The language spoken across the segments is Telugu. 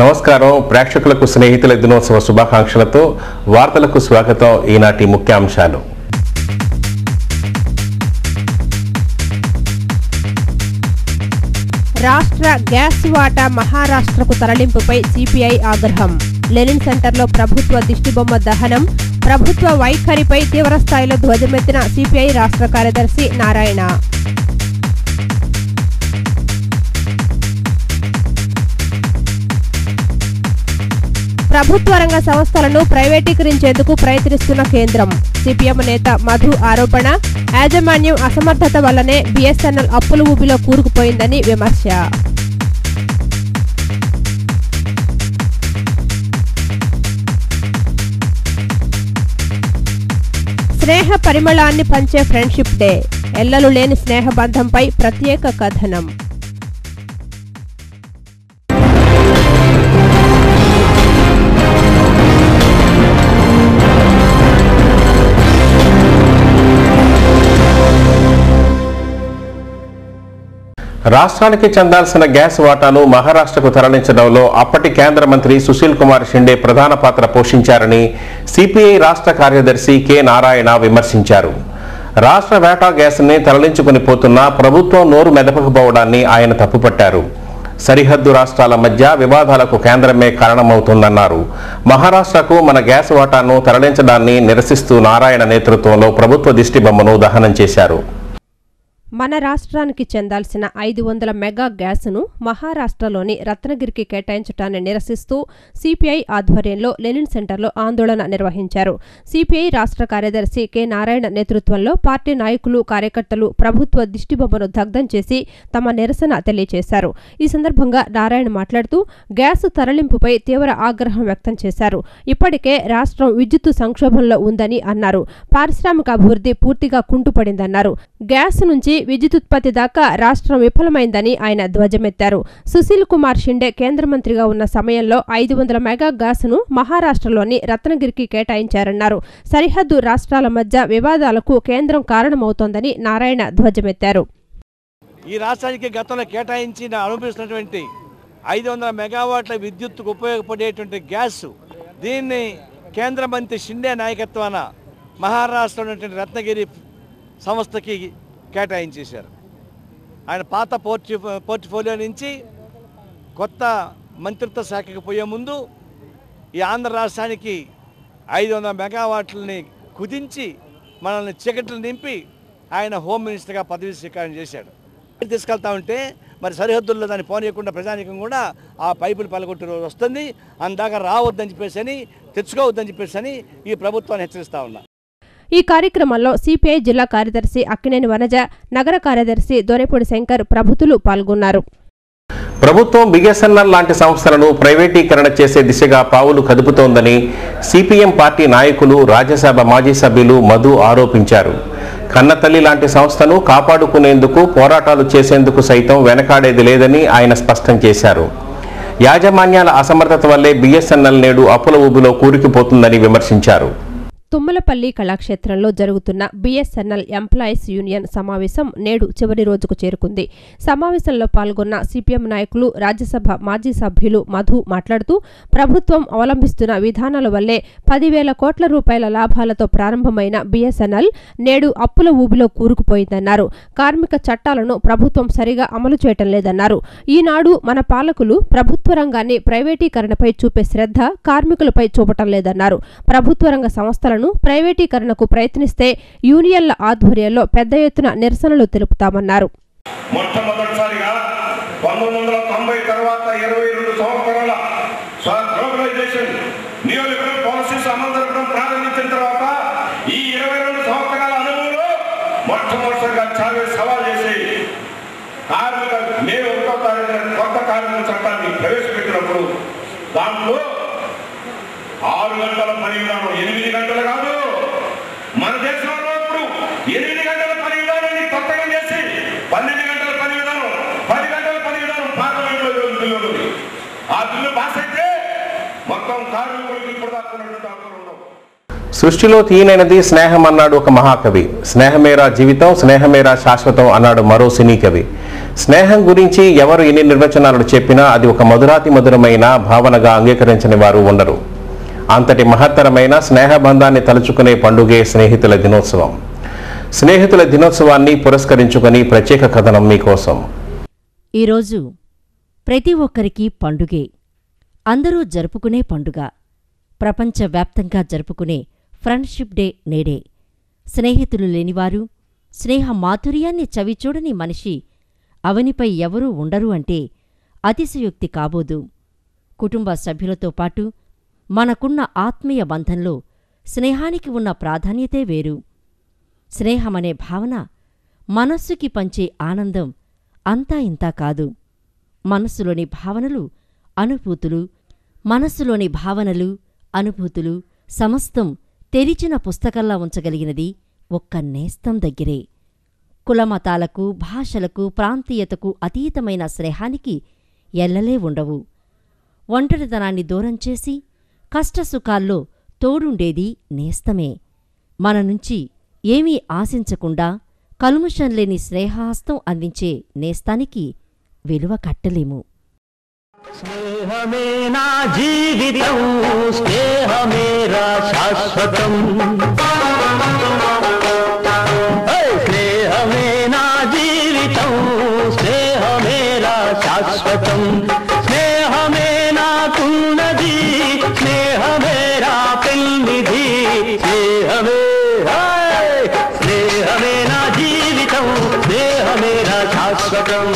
నమస్కారం ప్రేక్షకులకు స్నేహితుల దినోత్సవ శుభాకాంక్షలతో వార్తలకు స్వాగతం. ఈనాటి ముఖ్యాంశాలు. రాష్ట్ర గ్యాస్ వాటా మహారాష్ట్రకు తరలింపుపై సిపిఐ ఆగ్రహం. లెనిన్ సెంటర్లో ప్రభుత్వ దిష్టిబొమ్మ దహనం. ప్రభుత్వ వైఖరిపై తీవ్రస్థాయిలో ధ్వజమెత్తిన సిపిఐ రాష్ట్ర కార్యదర్శి నారాయణ. ప్రభుత్వ రంగ సంస్థలను ప్రైవేటీకరించేందుకు ప్రయత్నిస్తున్న కేంద్రం. సిపిఎం నేత మధు ఆరోపణ. యాజమాన్యం అసమర్థత వల్లనే బిఎస్ఎన్ఎల్ అప్పుల ఊబిలో కూరుకుపోయిందని విమర్శ. స్నేహ పరిమళాన్ని పంచే ఫ్రెండ్షిప్ డే. ఎల్లలు లేని స్నేహబంధంపై ప్రత్యేక కథనం. రాష్ట్రానికి చెందాల్సిన గ్యాస్ వాటాను మహారాష్ట్రకు తరలించడంలో అప్పటి కేంద్ర మంత్రి సుశీల్ కుమార్ షిండే ప్రధాన పాత్ర పోషించారని సిపిఐ రాష్ట్ర కార్యదర్శి కె నారాయణ విమర్శించారు. రాష్ట్ర వాటా గ్యాస్ని తరలించుకుని పోతున్నా ప్రభుత్వం నోరు మెదపకపోవడాన్ని ఆయన తప్పుపట్టారు. సరిహద్దు రాష్ట్రాల మధ్య వివాదాలకు కేంద్రమే కారణమవుతుందన్నారు. మహారాష్ట్రకు మన గ్యాస్ వాటాను తరలించడాన్ని నిరసిస్తూ నారాయణ నేతృత్వంలో ప్రభుత్వ దిష్టిబొమ్మను దహనం చేశారు. మన రాష్ట్రానికి చెందాల్సిన 500 మెగా గ్యాసును మహారాష్ట్రలోని రత్నగిరికి కేటాయించడాన్ని నిరసిస్తూ సిపిఐ ఆధ్వర్యంలో లెనిన్ సెంటర్లో ఆందోళన నిర్వహించారు. సిపిఐ రాష్ట్ర కార్యదర్శి కె నారాయణ నేతృత్వంలో పార్టీ నాయకులు, కార్యకర్తలు ప్రభుత్వ దిష్టిబొమ్మను దగ్ధం చేసి తమ నిరసన తెలియజేశారు. ఈ సందర్భంగా నారాయణ మాట్లాడుతూ గ్యాసు తరలింపుపై తీవ్ర ఆగ్రహం వ్యక్తం చేశారు. ఇప్పటికే రాష్ట్రం విద్యుత్తు సంక్షోభంలో ఉందని అన్నారు. పారిశ్రామిక అభివృద్ధి పూర్తిగా కుంటుపడిందన్నారు. గ్యాస్ నుంచి విద్యుతుత్పత్తి దాకా రాష్ట్రం విఫలమైందని ఆయన ధ్వజమెత్తారు. సుశీల్ కుమార్ షిండే కేంద్ర మంత్రిగా ఉన్న సమయంలో 500 మెగా గ్యాసును మహారాష్ట్రలోని రత్నగిరికి కేటాయించారన్నారు. సరిహద్దు రాష్ట్రాల మధ్య వివాదాలకు కేంద్రం కారణమవుతోందని నారాయణ ధ్వజమెత్తారు. ఈ రాష్ట్రానికి గతంలో కేటాయించిన అనుభవిస్తున్నటువంటి 500 మెగావాట్ల విద్యుత్తుకు ఉపయోగపడేటువంటి గ్యాస్ దీన్ని కేంద్ర మంత్రి షిండే నాయకత్వాన మహారాష్ట్రలో ఉన్నటువంటి రత్నగిరి సంస్థకి కేటాయించేశారు. ఆయన పాత పోర్ట్ఫోలియో నుంచి కొత్త మంత్రిత్వ శాఖకి పోయే ముందు ఈ ఆంధ్ర రాష్ట్రానికి 500 మెగావాట్లని కుదించి మనల్ని చీకట్లు నింపి ఆయన హోమ్ మినిస్టర్గా పదవి స్వీకారం చేశాడు. తీసుకెళ్తా ఉంటే మరి సరిహద్దుల్లో దాన్ని పోనీయకుండా ప్రజానికం కూడా ఆ పైపులు పలగొట్టే రోజు వస్తుంది. అందాక రావద్దని చెప్పేసి తెచ్చుకోవద్దని చెప్పేసి ఈ ప్రభుత్వాన్ని హెచ్చరిస్తా ఉన్నా. ఈ కార్యక్రమంలో సిపిఐ జిల్లా కార్యదర్శి అక్కినేని వనజ, నగర కార్యదర్శి దొరెపూడి శంకర్ ప్రభుత్వలు పాల్గొన్నారు. ప్రభుత్వం బిఎస్ఎన్ఎల్ లాంటి సంస్థలను ప్రైవేటీకరణ చేసే దిశగా పావులు కదుపుతోందని సిపిఎం పార్టీ నాయకులు, రాజ్యసభ మాజీ సభ్యులు మధు ఆరోపించారు. కన్నతల్లి లాంటి సంస్థను కాపాడుకునేందుకు పోరాటాలు చేసేందుకు సైతం వెనకాడేది లేదని ఆయన స్పష్టం చేశారు. యాజమాన్యాల అసమర్థత వల్లే బిఎస్ఎన్ఎల్ నేడు అప్పుల ఊబిలో కూరుకుపోతుందని విమర్శించారు. తుమ్మలపల్లి కళాక్షేత్రంలో జరుగుతున్న బిఎస్ఎన్ఎల్ ఎంప్లాయీస్ యూనియన్ సమావేశం నేడు చివరి రోజుకు చేరుకుంది. సమావేశంలో పాల్గొన్న సిపిఎం నాయకులు, రాజ్యసభ మాజీ సభ్యులు మధు మాట్లాడుతూ ప్రభుత్వం అవలంబిస్తున్న విధానాల వల్లే 10,000 కోట్ల రూపాయల లాభాలతో ప్రారంభమైన బిఎస్ఎన్ఎల్ నేడు అప్పుల ఊబిలో కూరుకుపోయిందన్నారు. కార్మిక చట్టాలను ప్రభుత్వం సరిగా అమలు చేయటం లేదన్నారు. ఈనాడు మన పాలకులు ప్రభుత్వ రంగాన్ని ప్రైవేటీకరణపై చూపే శ్రద్ధ కార్మికులపై చూపటం లేదన్నారు. ప్రభుత్వ రంగ సంస్థలను ప్రైవేటీకరణకు ప్రయత్నిస్తే యూనియన్ల ఆధ్వర్యంలో పెద్ద ఎత్తున నిరసనలు తెలుపుతామన్నారు. మొట్టమొదటిసారిగా 1990 తర్వాత 22 సంవత్సరాల గ్లోబలైజేషన్ నియోలిబరల్ పాలసీస్ అమలు జరపడం ప్రారంభించిన తర్వాత ఈ 22 సంవత్సరాల అనుభవంలో మొట్టమొదటిసారిగా చావేజ్ సవాల్ చేసి కార్మిక మే 1వ తారీఖున కొత్త కార్మిక చట్టాన్ని ప్రవేశపెట్టినప్పుడు దాంట్లో 6 గంటల పని విధానం 8 గంటలు కాదు. మన దేశంలో ఇప్పుడు 8 గంటల పని విధానాన్ని కొత్తగా చేసి 12 గంటల పని విధానం, 10 గంటల పని విధానం పార్లమెంట్లో బిల్లు ఉంది. ఆ బిల్లు పాస్ అయితే మొత్తం కార్మికులకు ఇప్పుడు దాకా ఉండవు. సృష్టిలో తీయనైనది స్నేహం అన్నాడు ఒక మహాకవి. స్నేహమేరా జీవితం, స్నేహమేరా శాశ్వతం అన్నాడు మరో సినీ కవి. స్నేహం గురించి ఎవరు ఎన్ని నిర్వచనాలు చెప్పినా అది ఒక మధురాతి మధురమైన భావనగా అంగీకరించని వారు ఉండరు. అంతటి మహత్తరమైన స్నేహబంధాన్ని తలుచుకునే పండుగే స్నేహితుల దినోత్సవం. స్నేహితుల దినోత్సవాన్ని పురస్కరించుకుని ప్రత్యేక కథనం మీకోసం. ఈరోజు ప్రతి ఒక్కరికి పండుగే. అందరూ జరుపుకునే పండుగ. ప్రపంచవ్యాప్తంగా జరుపుకునే ఫ్రెండ్షిప్ డే నేడే. స్నేహితులు లేనివారు, స్నేహ మాధుర్యాన్ని చవిచూడని మనిషి అవనిపై ఎవరూ ఉండరు అంటే అతిశయోక్తి కాబోదు. కుటుంబ సభ్యులతో పాటు మనకున్న ఆత్మీయ బంధంలో స్నేహానికి ఉన్న ప్రాధాన్యతే వేరు. స్నేహమనే భావన మనస్సుకి పంచే ఆనందం అంతా ఇంతా కాదు. మనస్సులోని భావనలు, అనుభూతులు సమస్తం తెరిచిన పుస్తకంలా ఉంచగలిగినది ఒక్క నేస్తం దగ్గరే. కులమతాలకు, భాషలకు, ప్రాంతీయతకు అతీతమైన స్నేహానికి ఎల్లలే ఉండవు. ఒంటరితనాన్ని దూరం చేసి కష్టసుఖాల్లో తోడుండేది నేస్తమే. మన నుంచి ఏమీ ఆశించకుండా కల్ముషం లేని స్నేహహస్తం అందించే నేస్తానికి విలువ కట్టలేము. స్నేహమే నా జీవితం, స్నేహమే రా శాశ్వతం. స్నేహమే నా జీవితం, స్నేహమే రా శాశ్వతం. స్నేహమే నాకున్నది, స్నేహమే రా పెన్నిధి. స్నేహమే నా జీవితం, స్నేహమే రా శాశ్వతం.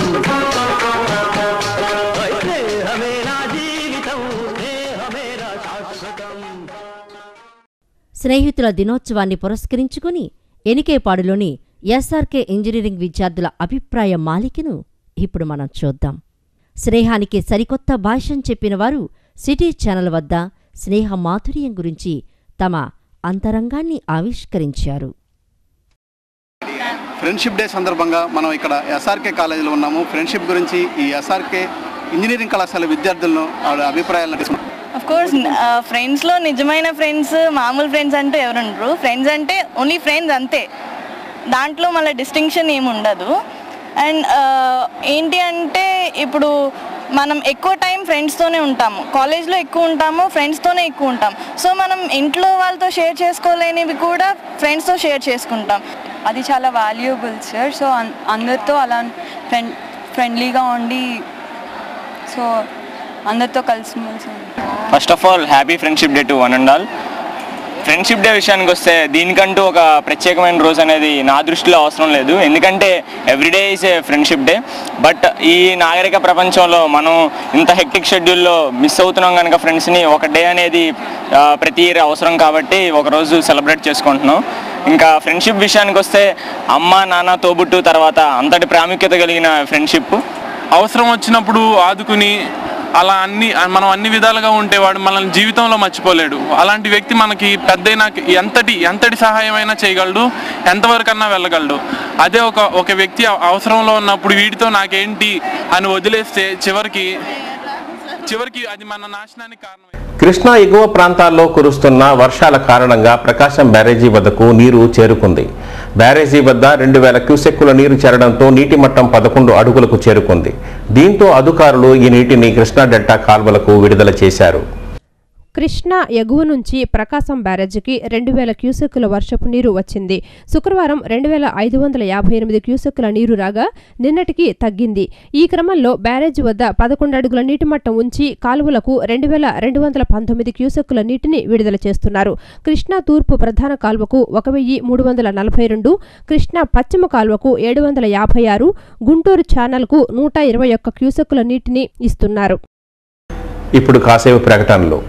స్నేహితుల దినోత్సవాన్ని పురస్కరించుకుని ఎనికేపాడులోని ఎస్ఆర్కే ఇంజనీరింగ్ విద్యార్థుల అభిప్రాయ మాలికను ఇప్పుడు మనం చూద్దాం. స్నేహానికి సరికొత్త భాష్యం చెప్పినవారు సిటీ ఛానల్ వద్ద స్నేహ మాధుర్యం గురించి తమ అంతరంగాన్ని ఆవిష్కరించారు. ఫ్రెండ్షిప్ డే సందర్భంగా మనం ఇక్కడ ఎస్ఆర్కే కాలేజీలో ఉన్నాము. ఫ్రెండ్షిప్ గురించి ఈ ఎస్ఆర్కే ఇంజనీరింగ్ కళాశాల విద్యార్థులను వాళ్ళ అభిప్రాయాలను తీసుకున్నాం. ఆఫ్ కోర్స్ ఫ్రెండ్స్లో నిజమైన ఫ్రెండ్స్, మామూలు ఫ్రెండ్స్ అంటూ ఎవరుండరు. ఫ్రెండ్స్ అంటే ఓన్లీ ఫ్రెండ్స్ అంతే, దాంట్లో మళ్ళీ డిస్టింక్షన్ ఏమి ఉండదు. అండ్ ఏంటి అంటే ఇప్పుడు మనం ఎక్కువ టైం ఫ్రెండ్స్తోనే ఉంటాము, కాలేజ్లో ఎక్కువ ఉంటాము, ఫ్రెండ్స్తోనే ఎక్కువ ఉంటాం. సో మనం ఇంట్లో వాళ్ళతో షేర్ చేసుకోలేనివి కూడా ఫ్రెండ్స్తో షేర్ చేసుకుంటాం. అది చాలా వాల్యుబుల్ సార్. సో అందరితో అలా ఫ్రెండ్లీగా ఉండి, సో అందరితో కలిసిమెలిసి. First of all happy friendship day to one and all. Friendship day విషయానికి వస్తే దీనికంటూ ఒక ప్రత్యేకమైన రోజు అనేది నా దృష్టిలో అవసరం లేదు. ఎందుకంటే everyday is a friendship day. But ఈ నాగరిక ప్రపంచంలో మనం ఇంత హెక్టిక్ షెడ్యూల్లో మిస్ అవుతున్నాం కనుక ఫ్రెండ్స్ని ఒక డే అనేది ప్రతి ఇయర్ అవసరం కాబట్టి ఒకరోజు సెలబ్రేట్ చేసుకుంటున్నాం. ఇంకా ఫ్రెండ్షిప్ విషయానికి వస్తే అమ్మ, నాన్న, తోబుట్టు తర్వాత అంతటి ప్రాముఖ్యత కలిగిన ఫ్రెండ్షిప్. అవసరం వచ్చినప్పుడు ఆదుకుని అలా మనం అన్ని విధాలుగా ఉంటే వాడు మనల్ని జీవితంలో మర్చిపోలేడు. అలాంటి వ్యక్తి మనకి పెద్దయినా ఎంతటి సహాయమైనా చేయగలడు, ఎంతవరకన్నా వెళ్ళగలడు. అదే ఒక వ్యక్తి అవసరంలో ఉన్నప్పుడు వీడితో నాకేంటి అని వదిలేస్తే చివరికి అది మన నాశనానికి కారణం. కృష్ణా ఎగువ ప్రాంతాల్లో కురుస్తున్న వర్షాల కారణంగా ప్రకాశం బ్యారేజీ వద్దకు నీరు చేరుకుంది. బ్యారేజీ వద్ద 2000 క్యూసెక్కుల నీరు చేరడంతో నీటి మట్టం 11 అడుగులకు చేరుకుంది. దీంతో అధికారులు ఈ నీటిని కృష్ణా డెల్టా కాల్వలకు విడుదల చేశారు. కృష్ణా ఎగువ నుంచి ప్రకాశం బ్యారేజీకి 2000 క్యూసెక్కుల వర్షపు నీరు వచ్చింది. శుక్రవారం 2558 క్యూసెక్కుల నీరు రాగా నిన్నటికి తగ్గింది. ఈ క్రమంలో బ్యారేజీ వద్ద 11 అడుగుల నీటి మట్టం ఉంచి కాలువలకు 2219 క్యూసెక్కుల నీటిని విడుదల చేస్తున్నారు. కృష్ణా తూర్పు ప్రధాన కాల్వకు 1342, కృష్ణా పశ్చిమ కాల్వకు 756, గుంటూరు ఛానల్కు 121 క్యూసెక్కుల నీటిని ఇస్తున్నారు. ఇప్పుడు కాసేపు ప్రకటనలు.